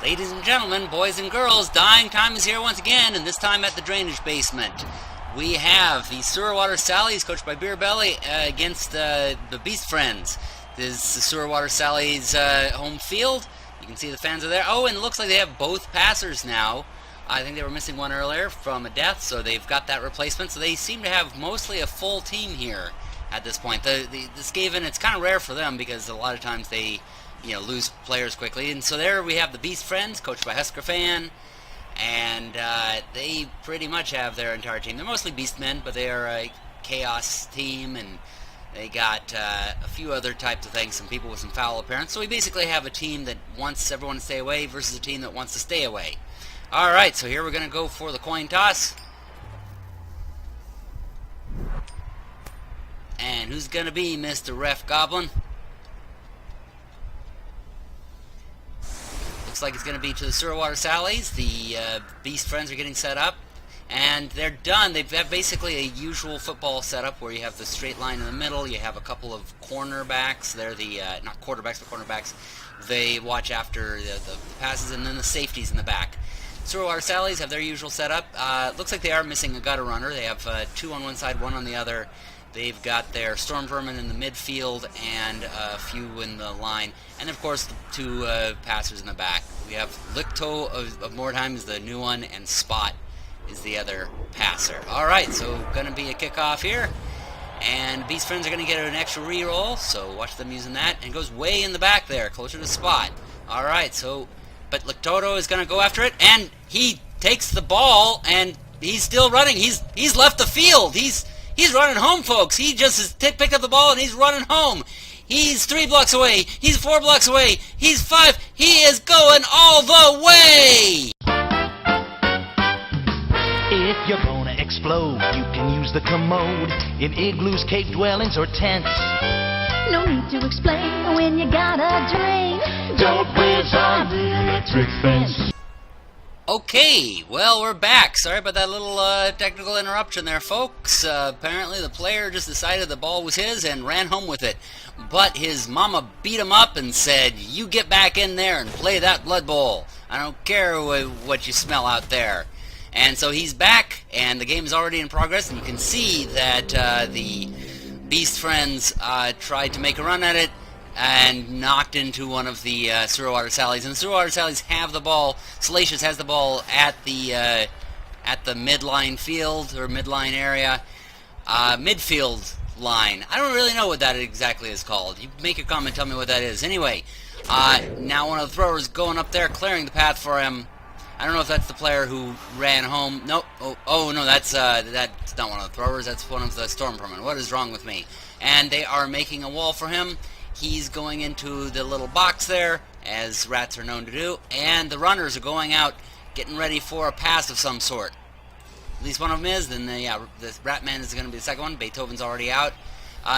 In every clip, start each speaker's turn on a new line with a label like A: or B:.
A: Ladies and gentlemen, boys and girls, dying time is here once again, and this time at the drainage basement. We have the Water Sallies, coached by Beer Belly, against the Beast Friends. This is the Water Sallies home field. You can see the fans are there. Oh, and it looks like they have both passers now. I think they were missing one earlier from a death, so they've got that replacement. So they seem to have mostly a full team here at this point. The Skaven, it's kind of rare for them because a lot of times they lose players quickly. And so there we have the Beast Friends, coached by Husker Fan, and they pretty much have their entire team. They're mostly Beastmen, but they are a Chaos team, and they got a few other types of things, some people with some foul appearance. So we basically have a team that wants everyone to stay away versus a team that wants to stay away. Alright, so here we're going to go for the coin toss. And who's going to be Mr. Ref Goblin? Looks like it's going to be to the Water Sallies. The Beast Friends are getting set up, and they're done. They've got basically a usual football setup where you have the straight line in the middle. You have a couple of cornerbacks. They're the not quarterbacks, but cornerbacks. They watch after the passes, and then the safeties in the back. Water Sallies have their usual setup. Looks like they are missing a gutter runner. They have two on one side, one on the other. They've got their Storm Vermin in the midfield and a few in the line. And, of course, the two passers in the back. We have Licto of Mordheim is the new one, and Spot is the other passer. All right, so going to be a kickoff here. And Beast Friends are going to get an extra reroll, so watch them using that. And it goes way in the back there, closer to Spot. All right, so, but Lictoto is going to go after it, and he takes the ball, and he's still running. He's left the field. He's running home, folks. He just has picked up the ball, and he's running home. He's 3 blocks away. He's 4 blocks away. He's 5. He is going all the way.
B: If you're gonna explode, you can use the commode in igloos, cave dwellings, or tents.
C: No need to explain when you got a drain.
B: Don't whiz on the electric fence.
A: Okay, well, we're back. Sorry about that little technical interruption there, folks. Apparently the player just decided the ball was his and ran home with it. But his mama beat him up and said, "You get back in there and play that Blood Bowl. I don't care what you smell out there." And so he's back, and the game is already in progress, and you can see that the Beast Friends tried to make a run at it and knocked into one of the Water Sallies. And the Water Sallies have the ball. Salacious has the ball at the midline field, or midline area. Midfield line. I don't really know what that exactly is called. You make a comment, tell me what that is. Anyway, now one of the throwers going up there, clearing the path for him. I don't know if that's the player who ran home. Nope. Oh no, that's not one of the throwers. That's one of the Stormvermin. What is wrong with me? And they are making a wall for him. He's going into the little box there, as rats are known to do, and the runners are going out, getting ready for a pass of some sort. At least one of them is. Then, yeah, this Ratman is going to be the second one. Beethoven's already out.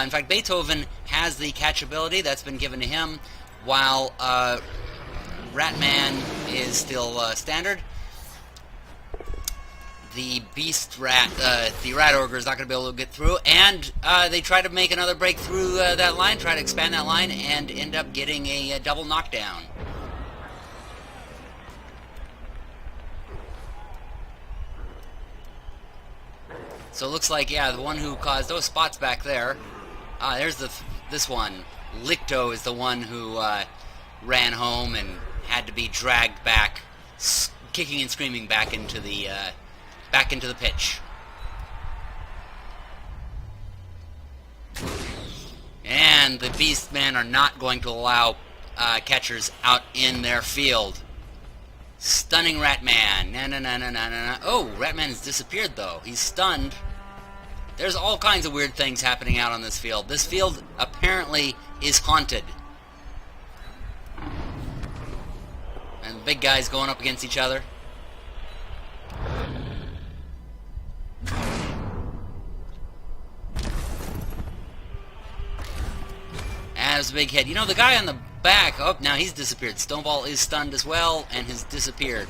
A: In fact, Beethoven has the catch ability that's been given to him, while Ratman is still standard. The Beast Rat, the Rat Ogre is not going to be able to get through, and they try to make another break through that line, try to expand that line, and end up getting a double knockdown. So it looks like, yeah, the one who caused those spots back there. There's this one. Licto is the one who ran home and had to be dragged back, kicking and screaming back into the pitch. And the Beastmen are not going to allow catchers out in their field. Stunning Ratman. Na. Oh, Ratman has disappeared, though. He's stunned. There's all kinds of weird things happening out on this field. This field apparently is haunted. And the big guys going up against each other. And there's a big hit. You know, the guy on the back, oh, now he's disappeared. Stoneball is stunned as well and has disappeared.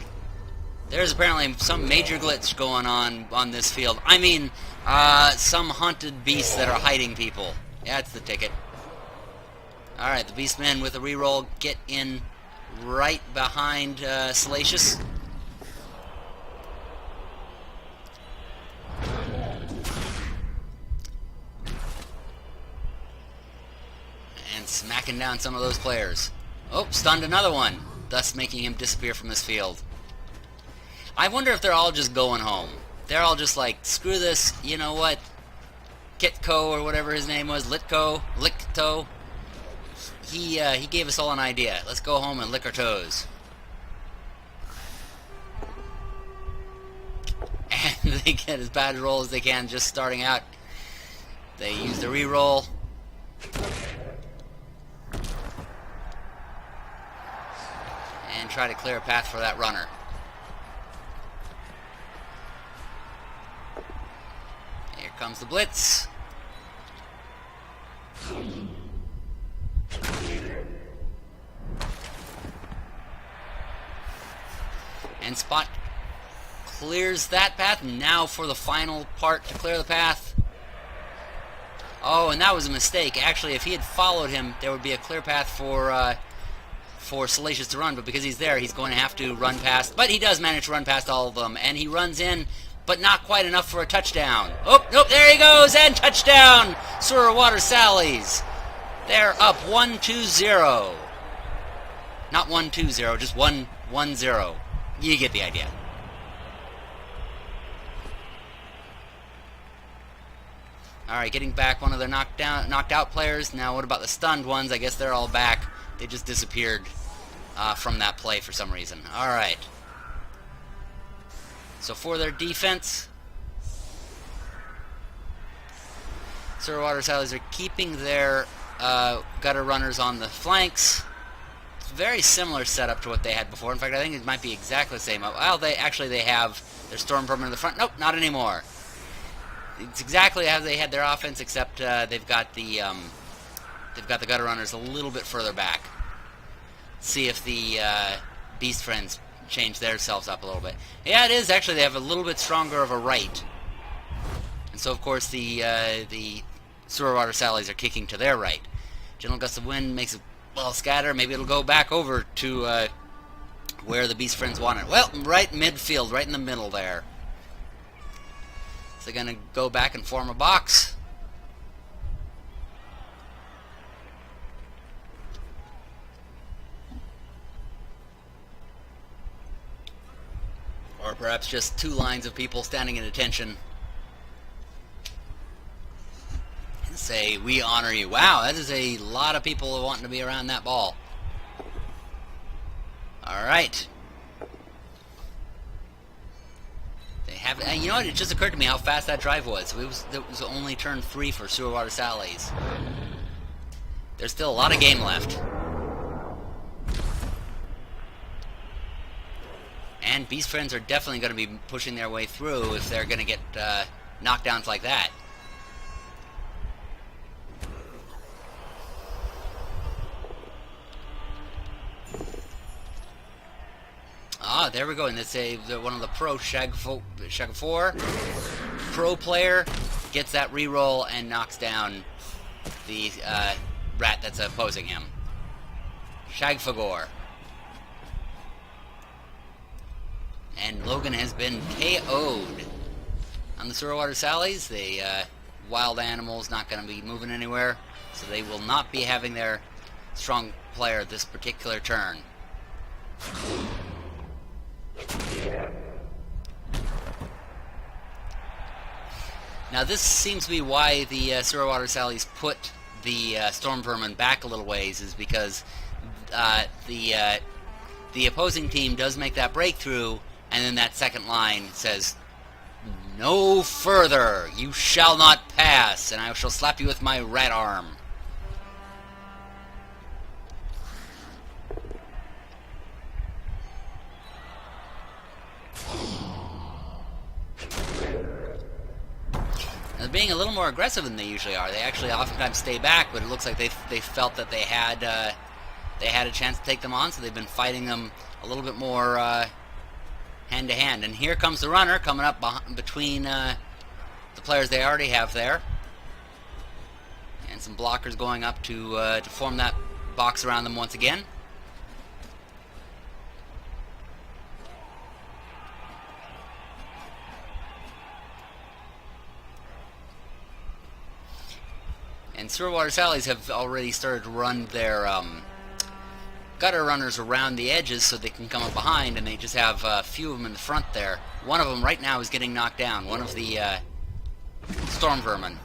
A: There's apparently some major glitch going on this field. I mean, some haunted beasts that are hiding people. Yeah, that's the ticket. Alright, the Beastmen with a reroll get in right behind Salacious. And smacking down some of those players. Oh, stunned another one, thus making him disappear from this field. I wonder if they're all just going home. They're all just like, screw this, you know what? Kitco, or whatever his name was, Licto. He gave us all an idea. Let's go home and lick our toes. And they get as bad a roll as they can just starting out. They use the re-roll. And try to clear a path for that runner. Here comes the blitz. And Spot clears that path. Now for the final part to clear the path. Oh, and that was a mistake. Actually, if he had followed him, there would be a clear path for Salacious to run. But because he's there, he's going to have to run past. But he does manage to run past all of them. And he runs in, but not quite enough for a touchdown. Oh, nope, there he goes, and touchdown! Water Sallies. They're up 1-2-0. Not 1-2-0, just 1-1-0. You get the idea. Alright, getting back one of their knocked out players. Now what about the stunned ones? I guess they're all back. They just disappeared from that play for some reason. Alright. So for their defense, Water Sallies are keeping their gutter runners on the flanks. It's a very similar setup to what they had before. In fact, I think it might be exactly the same. Well, they have their storm permanent in the front. Nope, not anymore. It's exactly how they had their offense, except they've got the gutter runners a little bit further back. See if the Beast Friends change themselves up a little bit. Yeah, it is actually. They have a little bit stronger of a right, and so of course the Water Sallies are kicking to their right. Gentle gust of wind makes it scatter. Maybe it'll go back over to where the Beast Friends want it. Well, right midfield, right in the middle there. So they're gonna go back and form a box. Or perhaps just two lines of people standing at attention and say, we honor you. Wow, that is a lot of people wanting to be around that ball. Alright. They have, you know what, it just occurred to me how fast that drive was. It was only turn 3 for Water Sallies. There's still a lot of game left. And Beast Friends are definitely going to be pushing their way through if they're going to get knockdowns like that. Ah, there we go. And it's one of the pro Shag4 pro player gets that reroll and knocks down the rat that's opposing him. Shag4. And Logan has been KO'd. On the Water Sallies, the wild animal's not going to be moving anywhere, so they will not be having their strong player this particular turn. Now this seems to be why the Water Sallies put the Storm Vermin back a little ways, is because the opposing team does make that breakthrough, and then that second line says, no further, you shall not pass, and I shall slap you with my rat arm. Now, they're being a little more aggressive than they usually are. They actually oftentimes stay back, but it looks like they felt that they had a chance to take them on, so they've been fighting them a little bit more hand to hand. And here comes the runner coming up between the players they already have there, and some blockers going up to form that box around them once again. And sewer water sallies have already started to run their gutter runners around the edges so they can come up behind, and they just have a few of them in the front there. One of them right now is getting knocked down. One of the storm vermin.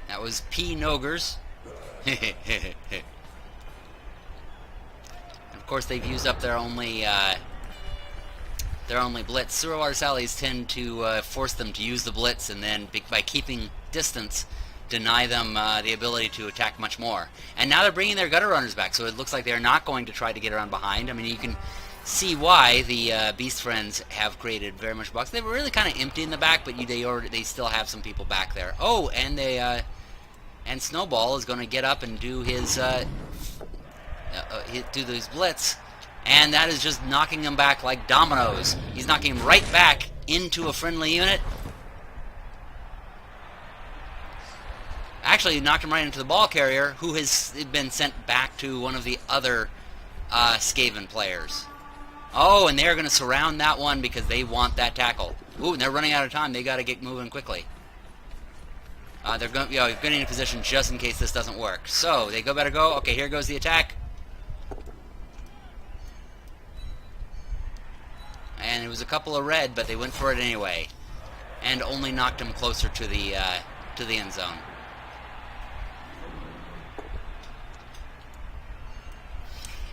A: That was P. Nogers. Of course, they've used up their only blitz. Sewer water sallies tend to force them to use the blitz, and then by keeping distance, deny them the ability to attack much more. And now they're bringing their gutter runners back, so it looks like they're not going to try to get around behind. I mean, you can see why the Beast Friends have created very much box. They were really kind of empty in the back, but they still have some people back there. Oh, and and Snowball is going to get up and do his blitz, and that is just knocking him back like dominoes. He's knocking him right back into a friendly unit. Actually, he knocked him right into the ball carrier, who has been sent back to one of the other Skaven players. Oh, and they're going to surround that one because they want that tackle. Ooh, and they're running out of time. They got to get moving quickly. They're getting in a position just in case this doesn't work. So they better go. Okay, here goes the attack. And it was a couple of red, but they went for it anyway, and only knocked him closer to the end zone.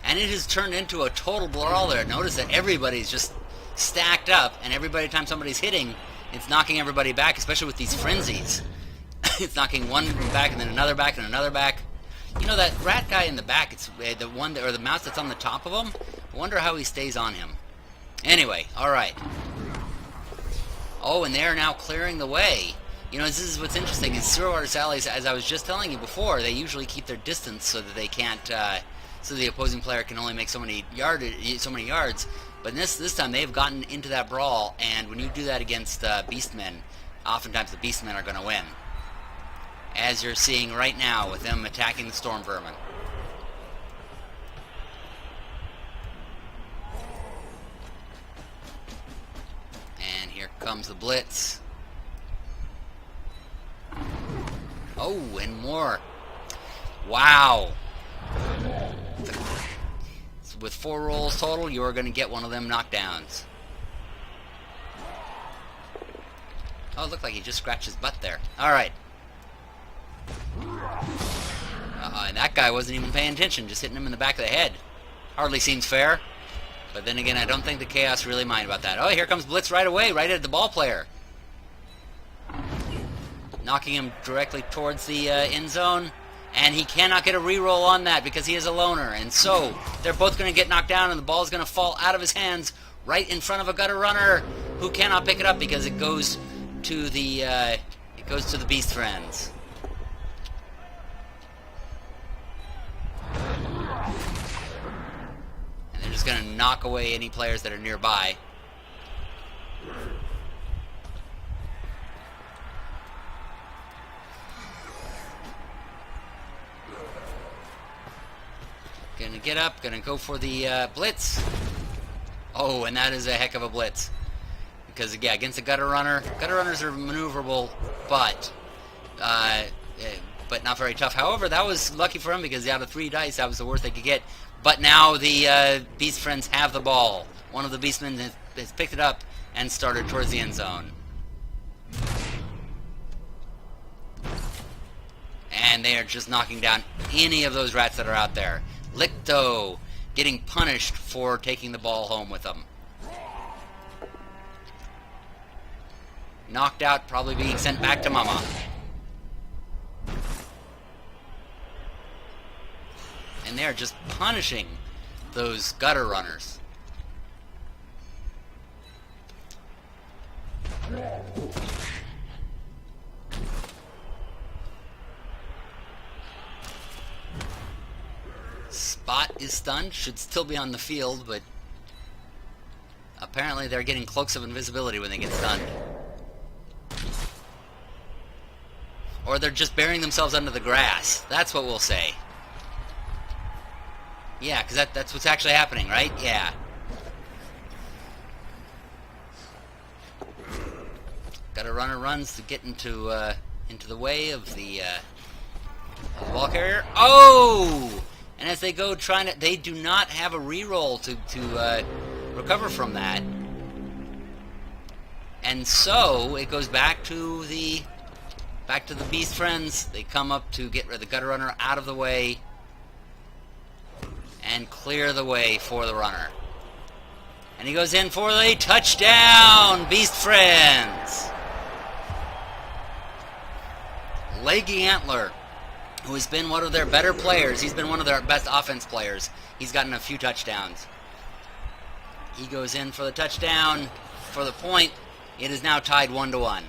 A: And it has turned into a total brawl there. Notice that everybody's just stacked up, and every time somebody's hitting, it's knocking everybody back, especially with these frenzies. It's knocking one back and then another back and another back. You know, that rat guy in the back, it's the one or the mouse that's on the top of him. I wonder how he stays on him. Anyway, alright. Oh, and they're now clearing the way. You know, this is what's interesting, is sewer water sallies, as I was just telling you before, they usually keep their distance so that they can't, so the opposing player can only make so many yards. But this time they've gotten into that brawl, and when you do that against beastmen, oftentimes the beastmen are going to win. As you're seeing right now with them attacking the storm vermin. And here comes the blitz. Oh, and more. Wow. So with 4 rolls total, you are going to get one of them knockdowns. Oh, it looked like he just scratched his butt there. Alright. And that guy wasn't even paying attention, just hitting him in the back of the head. Hardly seems fair. But then again, I don't think the Chaos really mind about that. Oh, here comes Blitz right away, right at the ball player. Knocking him directly towards the end zone. And he cannot get a reroll on that because he is a loner. And so, they're both going to get knocked down and the ball is going to fall out of his hands right in front of a gutter runner who cannot pick it up because it goes to the Beast Friends. And they're just going to knock away any players that are nearby. Gonna get up, gonna go for the blitz. Oh, and that is a heck of a blitz. Because, yeah, against a gutter runner, gutter runners are maneuverable, but not very tough. However, that was lucky for him because out of 3 dice, that was the worst they could get. But now the Beast Friends have the ball. One of the Beastmen has picked it up and started towards the end zone. And they are just knocking down any of those rats that are out there. Licto getting punished for taking the ball home with them. Knocked out, probably being sent back to Mama. And they're just punishing those gutter runners. Spot is stunned, should still be on the field, but apparently they're getting cloaks of invisibility when they get stunned. Or they're just burying themselves under the grass. That's what we'll say. Yeah, because that's what's actually happening, right? Yeah. Gutter runner runs to get into the way of the ball carrier. Oh! And as they go they do not have a reroll to recover from that. And so it goes back to the Beast friends. They come up to get the gutter runner out of the way and clear the way for the runner. And he goes in for the touchdown, Beast friends. Leggy Antler, who has been one of their better players. He's been one of their best offense players. He's gotten a few touchdowns. He goes in for the touchdown, for the point. It is now tied 1-1.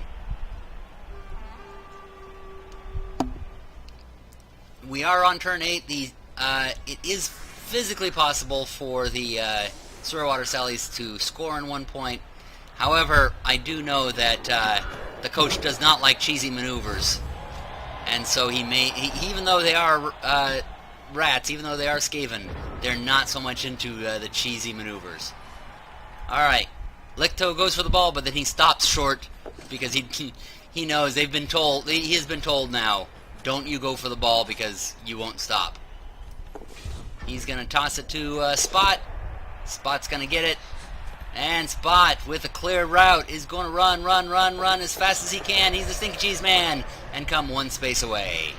A: We are on turn 8. It is physically possible for the Water Sallies to score in 1 point. However, I do know that the coach does not like cheesy maneuvers. And so even though they are rats, even though they are Skaven, they're not so much into the cheesy maneuvers. Alright, Licto goes for the ball, but then he stops short because he knows he has been told now, don't you go for the ball because you won't stop. He's going to toss it to Spot. Spot's going to get it. And Spot, with a clear route, is going to run as fast as he can. He's the Stinky Cheese Man, and come one space away.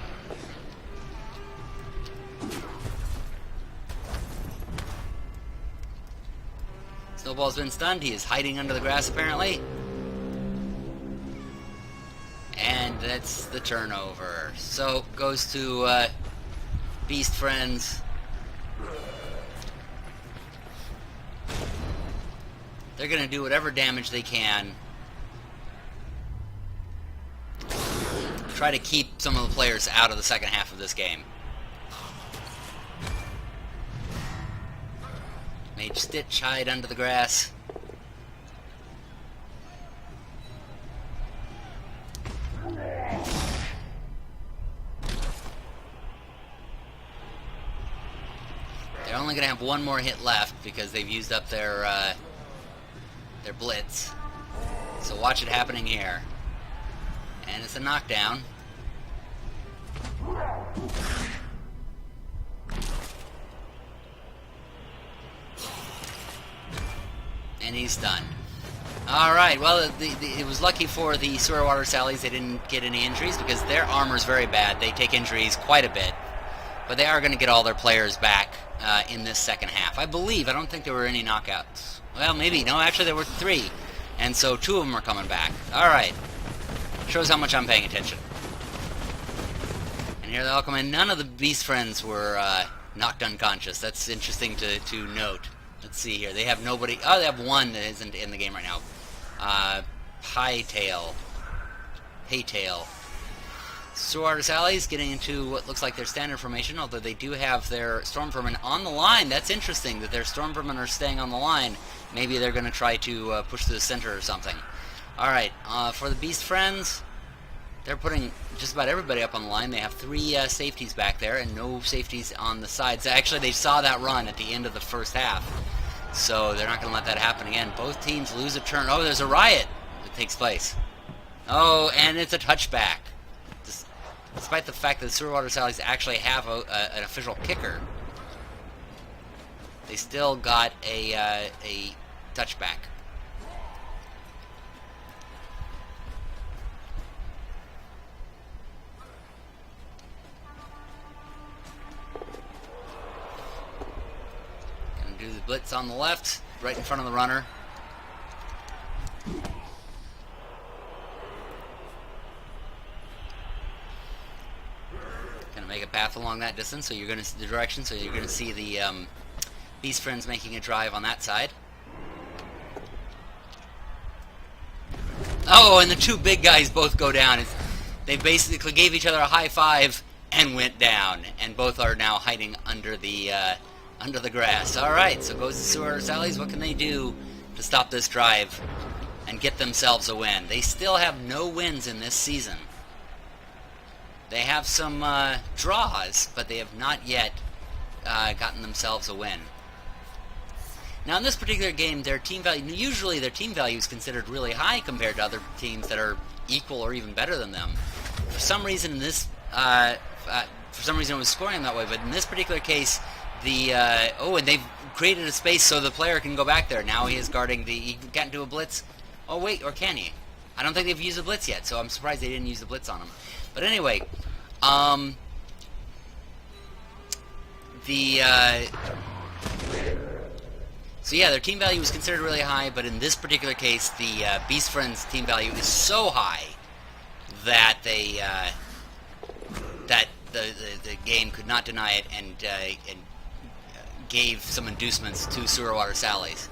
A: Snowball's been stunned. He is hiding under the grass, apparently. And that's the turnover. So, goes to Beast Friends. They're going to do whatever damage they can. Try to keep some of the players out of the second half of this game. Mage Stitch hide under the grass. They're only going to have one more hit left because they've used up their blitz. So watch it happening here. And it's a knockdown. And he's stunned. Alright, well, it was lucky for the Water Sallies they didn't get any injuries because their armor's very bad. They take injuries quite a bit. But they are going to get all their players back in this second half. I don't think there were any knockouts. Well, maybe. No, actually there were 3. And so 2 of them are coming back. Alright. Shows how much I'm paying attention. And here they all come in. None of the Beast friends were knocked unconscious. That's interesting to note. Let's see here. They have nobody. Oh, they have one that isn't in the game right now. Haytail. Water Sallies getting into what looks like their standard formation, although they do have their Storm Vermin on the line. That's interesting that their Storm Vermin are staying on the line. Maybe they're going to try to push to the center or something. Alright, for the Beast Friends, they're putting just about everybody up on the line. They have 3 safeties back there and no safeties on the sides. Actually, they saw that run at the end of the first half, so they're not going to let that happen again. Both teams lose a turn. Oh, there's a riot that takes place. Oh, and it's a touchback. Despite the fact that the Water Sallies actually have an official kicker, they still got a touchback. Gonna do the blitz on the left, right in front of the runner. Make a path along that distance, so you're going to see the direction, so you're going to see the Beast Friends making a drive on that side. Oh, and the 2 big guys both go down. They basically gave each other a high five and went down, and both are now hiding under the grass. All right, so goes the Water Sallies. What can they do to stop this drive and get themselves a win? They still have no wins in this season. They have some draws, but they have not yet gotten themselves a win. Now, in this particular game, their team value, usually their team value is considered really high compared to other teams that are equal or even better than them. For some reason, in this, for some reason, it was scoring them that way. But in this particular case, and they've created a space so the player can go back there. Now he is guarding he can't do a blitz. Oh wait, or can he? I don't think they've used a blitz yet, so I'm surprised they didn't use the blitz on him. But anyway, so yeah, their team value was considered really high, but in this particular case, the Beast Friends' team value is so high that the game could not deny it and gave some inducements to Sewer Water Sallies.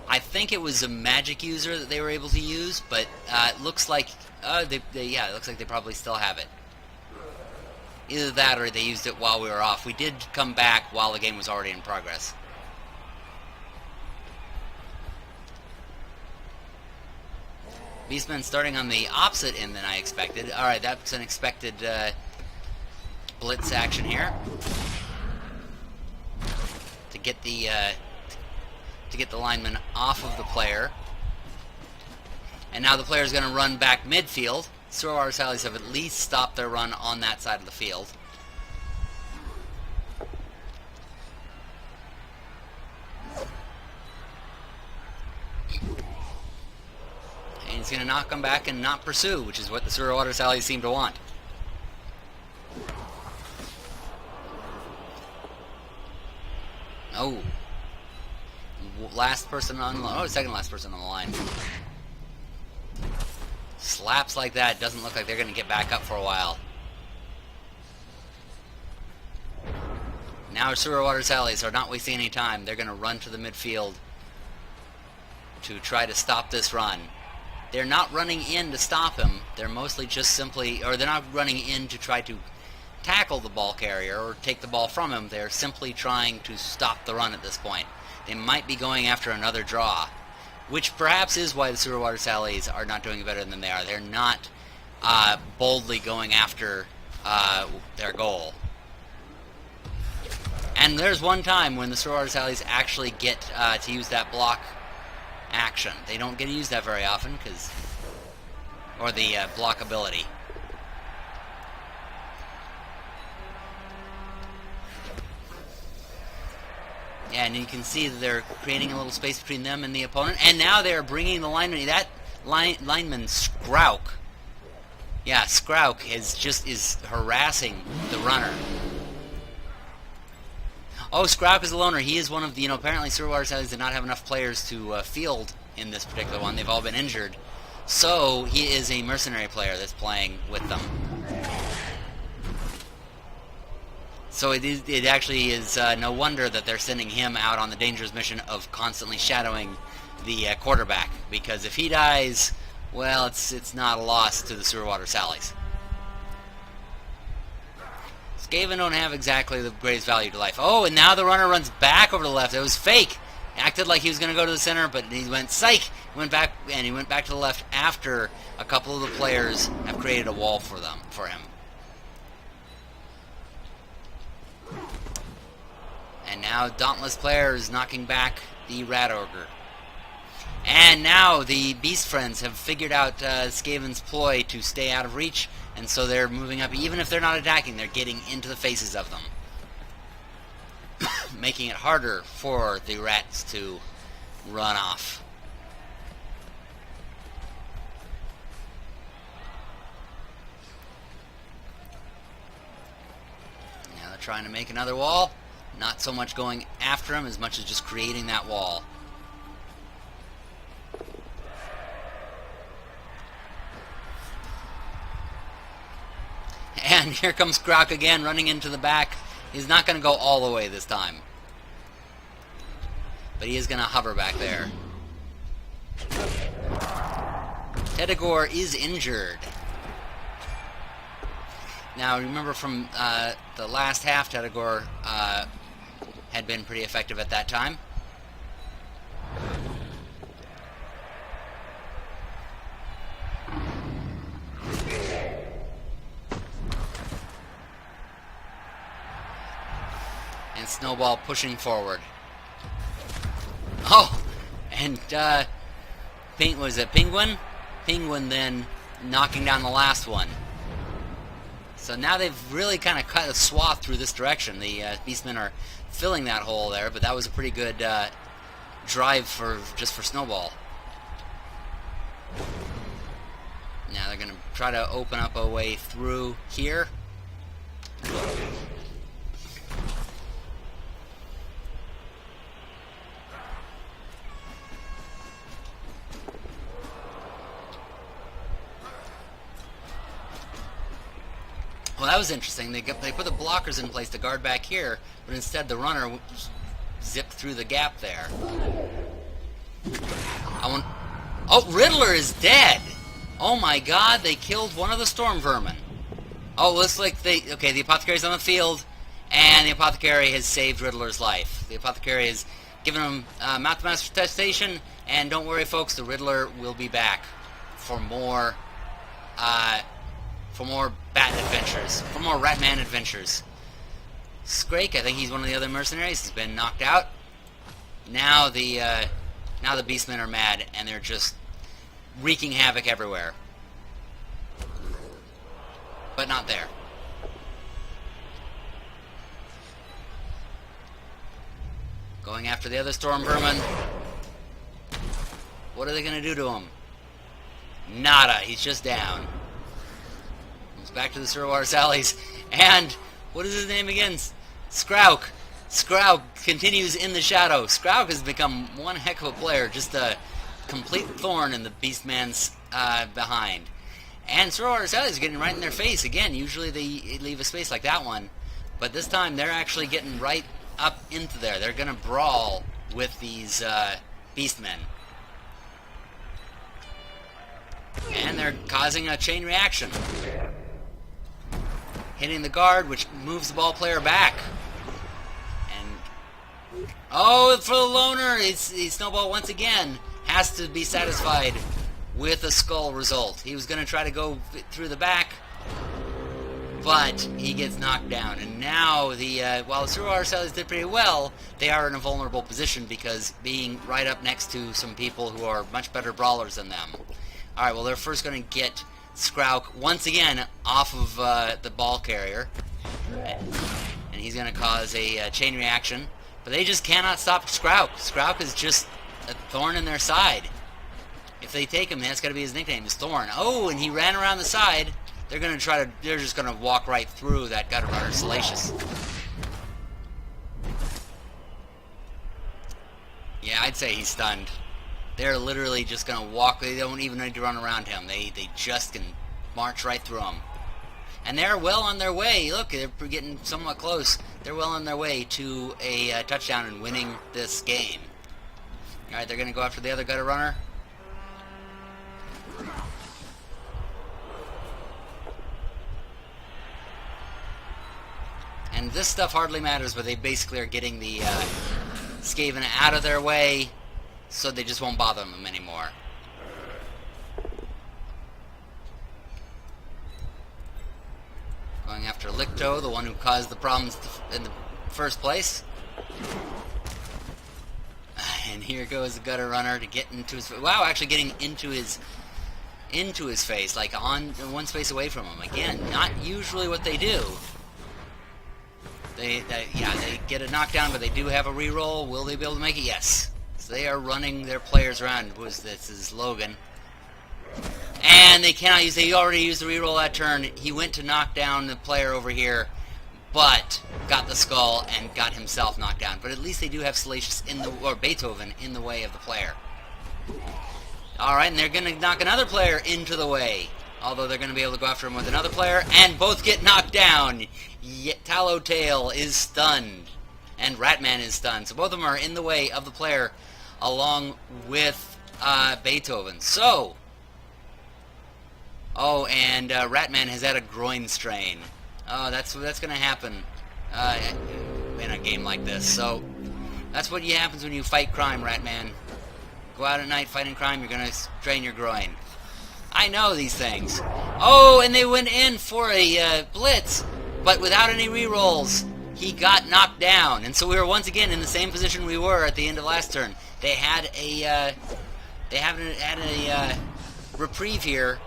A: I think it was a magic user that they were able to use, but it looks like it looks like they probably still have it. Either that or they used it while we were off. We did come back while the game was already in progress. Beastmen starting on the opposite end than I expected. Alright, that's an expected blitz action here. To get the lineman off of the player. And now the player is going to run back midfield. Sewer Water Sallies have at least stopped their run on that side of the field. And he's going to knock them back and not pursue, which is what the Sewer Water Sallies seem to want. Oh. Last person on the line. Oh, second last person on the line. Slaps like that. Doesn't look like they're going to get back up for a while. Now Sewer Water Sallies are not wasting any time. They're going to run to the midfield to try to stop this run. They're not running in to stop him. They're mostly just simply, or they're not running in to try to tackle the ball carrier or take the ball from him. They're simply trying to stop the run at this point. They might be going after another draw, which perhaps is why the Sewer Water Sallies are not doing better than they are. They're not boldly going after their goal. And there's one time when the Sewer Water Sallies actually get to use that block action. They don't get to use that very often, or the block ability. Yeah, and you can see that they're creating a little space between them and the opponent. And now they're bringing the lineman. That lineman, Skrauk. Yeah, Skrauk is harassing the runner. Oh, Skrauk is a loner. He is one of the, apparently Sewer Water Sallies did not have enough players to field in this particular one. They've all been injured. So, he is a mercenary player that's playing with them. So it actually is no wonder that they're sending him out on the dangerous mission of constantly shadowing the quarterback, because if he dies, well, it's not a loss to the Sewer Water Sallies. Skaven don't have exactly the greatest value to life. Oh, and now the runner runs back over to the left. It was fake. Acted like he was going to go to the center, but he went psych. Went back, and he went back to the left after a couple of the players have created a wall for him. And now Dauntless player is knocking back the Rat Ogre. And now the Beast Friends have figured out Skaven's ploy to stay out of reach, and so they're moving up. Even if they're not attacking, they're getting into the faces of them. Making it harder for the rats to run off. Now they're trying to make another wall. Not so much going after him as much as just creating that wall. And here comes Grok again, running into the back. He's not going to go all the way this time. But he is going to hover back there. Tedagor is injured. Now, remember from the last half, Tedagor had been pretty effective at that time. And Snowball pushing forward. Oh, and was it Penguin? Penguin then knocking down the last one. So now they've really kind of cut a swath through this direction. The Beastmen are filling that hole there, but that was a pretty good drive for Snowball. Now they're going to try to open up a way through here. Well, that was interesting. They put the blockers in place to guard back here, but instead the runner zipped through the gap there. Oh, Riddler is dead! Oh my god, they killed one of the storm vermin. Oh, looks like the apothecary's on the field, and the apothecary has saved Riddler's life. The apothecary has given him mouth-to-mouth attestation, and don't worry folks, the Riddler will be back for more Bat adventures, for more Ratman adventures. Scrake, I think he's one of the other mercenaries, has been knocked out. Now the Beastmen are mad, and they're just wreaking havoc everywhere. But not there. Going after the other storm vermin. What are they going to do to him? Nada. He's just down. Comes back to the Water Sallies. And what is his name again? Skrauk. Skrauk continues in the shadow. Skrauk has become one heck of a player. Just a complete thorn in the Beastman's behind. And Water Sallies are getting right in their face. Again, usually they leave a space like that one. But this time they're actually getting right up into there. They're going to brawl with these Beastmen. And they're causing a chain reaction. Hitting the guard, which moves the ball player back. And oh, for the loner, Snowball once again has to be satisfied with a skull result. He was going to try to go through the back, but he gets knocked down. And now, while the Water Sallies did pretty well, they are in a vulnerable position because being right up next to some people who are much better brawlers than them. Alright, well, they're first going to get Skrauk once again off of the ball carrier. And he's going to cause a chain reaction. But they just cannot stop Skrauk. Skrauk is just a thorn in their side. If they take him, that's got to be his nickname, is Thorn. Oh, and he ran around the side. They're just going to walk right through that gutter runner, Salacious. Yeah, I'd say he's stunned. They're literally just going to walk. They don't even need to run around him. They just can march right through him. And they're well on their way. Look, they're getting somewhat close. They're well on their way to a touchdown and winning this game. Alright, they're going to go after the other gutter runner. And this stuff hardly matters, but they basically are getting the Skaven out of their way, so they just won't bother them anymore. Going after Licto, the one who caused the problems in the first place. And here goes the gutter runner to get into his... Wow, actually getting into his face, like on one space away from him. Again, not usually what they do. They get a knockdown, but they do have a reroll. Will they be able to make it? Yes. So they are running their players around. This is Logan. And they cannot use... They already used the reroll that turn. He went to knock down the player over here, but got the skull and got himself knocked down. But at least they do have Salacious or Beethoven in the way of the player. Alright, and they're going to knock another player into the way. Although they're going to be able to go after him with another player, and both get knocked down. Tallowtail is stunned, and Ratman is stunned. So both of them are in the way of the player, along with Beethoven. So, oh, and Ratman has had a groin strain. Oh, that's going to happen in a game like this. So that's what happens when you fight crime, Ratman. Go out at night fighting crime, you're going to strain your groin. I know these things. Oh, and they went in for a blitz, but without any rerolls, he got knocked down. And so we were once again in the same position we were at the end of last turn. They had a reprieve here,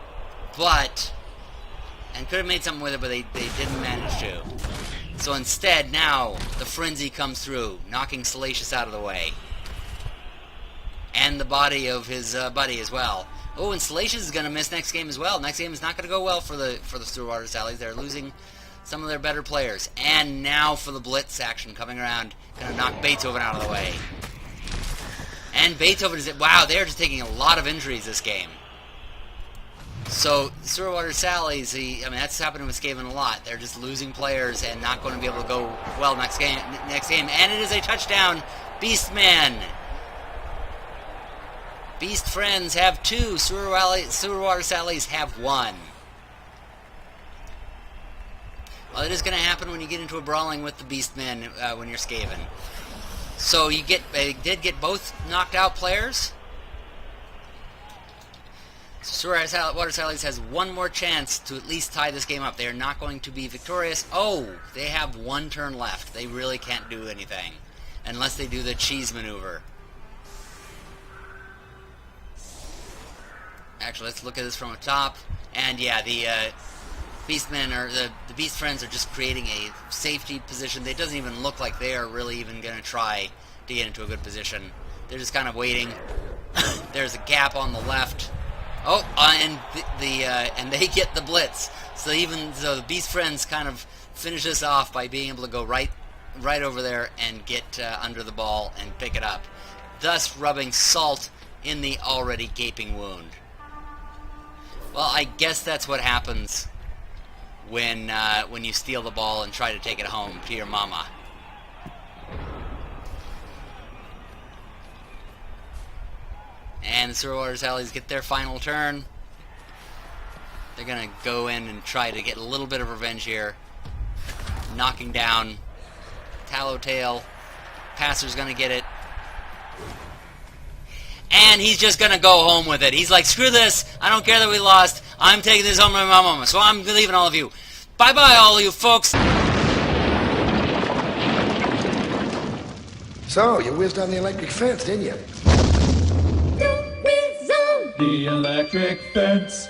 A: and could have made something with it, but they didn't manage to. So instead, now the frenzy comes through, knocking Salacious out of the way, and the body of his buddy as well. Oh, and Salacious is going to miss next game as well. Next game is not going to go well for the Water Sallies. They're losing some of their better players. And now for the Blitz action coming around. Going to knock Beethoven out of the way. And Beethoven is... Wow, they're just taking a lot of injuries this game. So, Water Sallies, I mean, that's happening with Skaven a lot. They're just losing players and not going to be able to go well next game. And it is a touchdown. Beastman. Beast Friends have 2. Sewer Water Sallies have 1. Well, it is going to happen when you get into a brawling with the Beastmen when you're Skaven. So they did get both knocked out players. So Water Sallies has one more chance to at least tie this game up. They are not going to be victorious. Oh, they have 1 turn left. They really can't do anything unless they do the cheese maneuver. Actually, let's look at this from the top. And yeah, the Beastmen or the Beast Friends are just creating a safety position. It doesn't even look like they are really even going to try to get into a good position. They're just kind of waiting. There's a gap on the left. Oh, and and they get the blitz. So the Beast Friends kind of finish this off by being able to go right over there and get under the ball and pick it up, thus rubbing salt in the already gaping wound. Well, I guess that's what happens when you steal the ball and try to take it home to your mama. And the Sewer Water Sallies get their final turn. They're going to go in and try to get a little bit of revenge here. Knocking down Tallowtail. Passer's going to get it. And he's just going to go home with it. He's like, screw this. I don't care that we lost. I'm taking this home to my mama. So I'm leaving all of you. Bye-bye, all of you folks.
D: So, you whizzed on the electric fence, didn't you?
C: Don't whiz on.
E: The electric fence.